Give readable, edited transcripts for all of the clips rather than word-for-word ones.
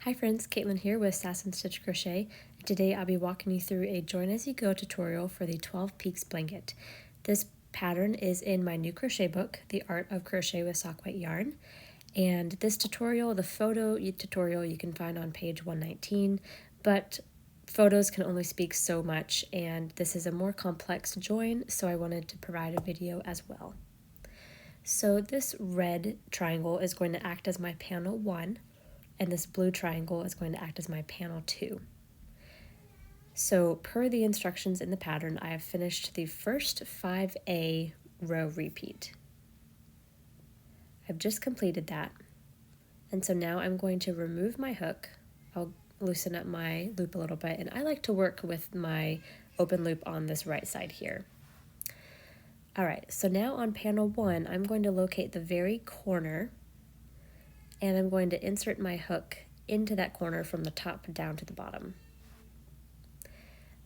Hi friends, Caitlin here with Sass and Stitch Crochet. Today I'll be walking you through a join as you go tutorial for the 12 Peaks blanket. This pattern is in my new crochet book, The Art of Crochet with Sock White Yarn. And this tutorial, the photo tutorial, you can find on page 119, but photos can only speak so much, and this is a more complex join, so I wanted to provide a video as well. So this red triangle is going to act as my panel 1, and this blue triangle is going to act as my panel 2. So per the instructions in the pattern, I have finished the first 5A row repeat. I've just completed that. And so now I'm going to remove my hook. I'll loosen up my loop a little bit, and I like to work with my open loop on this right side here. All right, so now on panel 1, I'm going to locate the very corner, and I'm going to insert my hook into that corner from the top down to the bottom.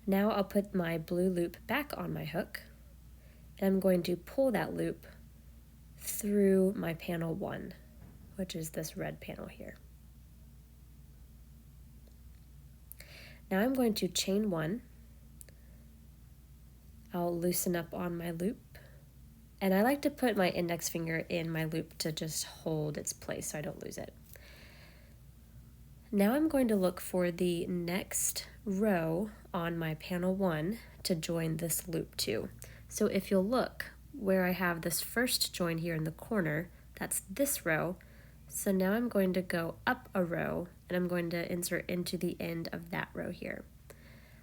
Now I'll put my blue loop back on my hook, and I'm going to pull that loop through my panel 1, which is this red panel here. Now I'm going to chain 1. I'll loosen up on my loop, and I like to put my index finger in my loop to just hold its place so I don't lose it. Now I'm going to look for the next row on my panel 1 to join this loop to. So if you'll look where I have this first join here in the corner, that's this row. So now I'm going to go up a row, and I'm going to insert into the end of that row here.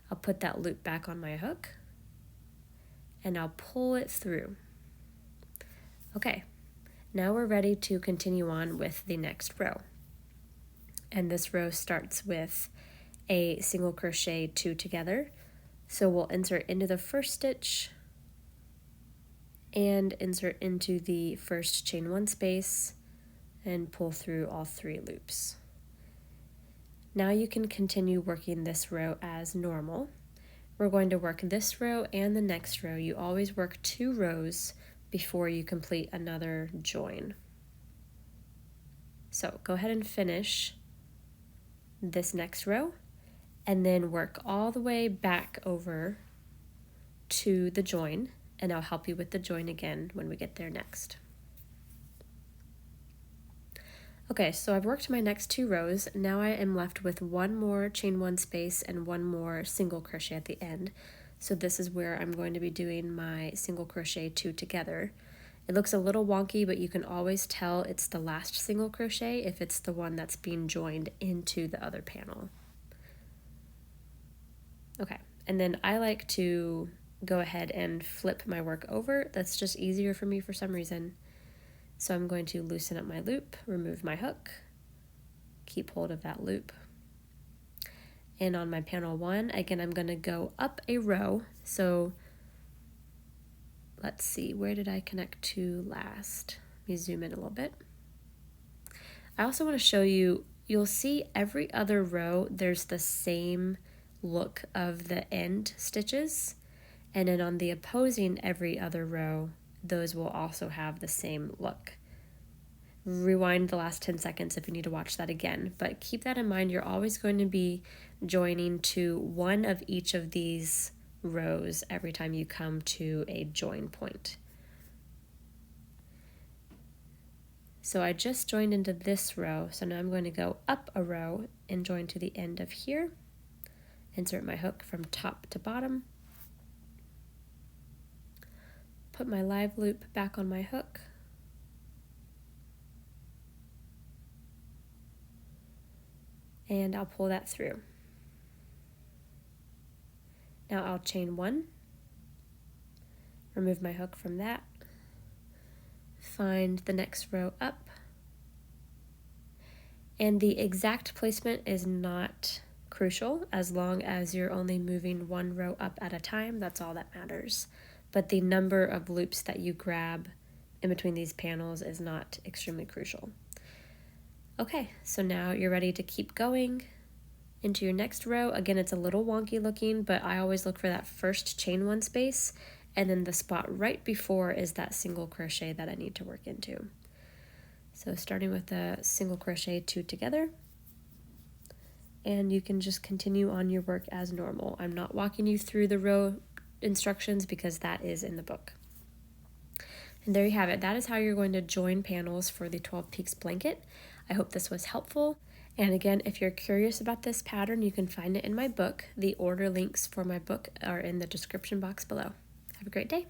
I'll put that loop back on my hook, and I'll pull it through. Okay, now we're ready to continue on with the next row. And this row starts with a single crochet 2 together. So we'll insert into the first stitch and insert into the first chain 1 space and pull through all 3 loops. Now you can continue working this row as normal. We're going to work this row and the next row. You always work 2 rows before you complete another join. So go ahead and finish this next row, and then work all the way back over to the join, and I'll help you with the join again when we get there next. Okay, so I've worked my next 2 rows. Now I am left with 1 more chain 1 space and 1 more single crochet at the end. So this is where I'm going to be doing my single crochet 2 together. It looks a little wonky, but you can always tell it's the last single crochet if it's the one that's being joined into the other panel. Okay, and then I like to go ahead and flip my work over. That's just easier for me for some reason. So I'm going to loosen up my loop, remove my hook, keep hold of that loop. And on my panel 1, again, I'm going to go up a row. So let's see, where did I connect to last? Let me zoom in a little bit. I also want to show you, you'll see every other row, there's the same look of the end stitches. And then on the opposing every other row, those will also have the same look. Rewind the last 10 seconds if you need to watch that again, but keep that in mind. You're always going to be joining to one of each of these rows every time you come to a join point. So I just joined into this row, so now I'm going to go up a row and join to the end of here. Insert my hook from top to bottom. Put my live loop back on my hook. And I'll pull that through. Now I'll chain 1, remove my hook from that, find the next row up, and the exact placement is not crucial as long as you're only moving 1 row up at a time. That's all that matters. But the number of loops that you grab in between these panels is not extremely crucial. Okay, so now you're ready to keep going into your next row. Again, it's a little wonky looking, but I always look for that first chain 1 space, and then the spot right before is that single crochet that I need to work into. So starting with a single crochet 2 together, and you can just continue on your work as normal. I'm not walking you through the row instructions because that is in the book. And there you have it. That is how you're going to join panels for the 12 Peaks blanket. I hope this was helpful. And again, if you're curious about this pattern, you can find it in my book. The order links for my book are in the description box below. Have a great day.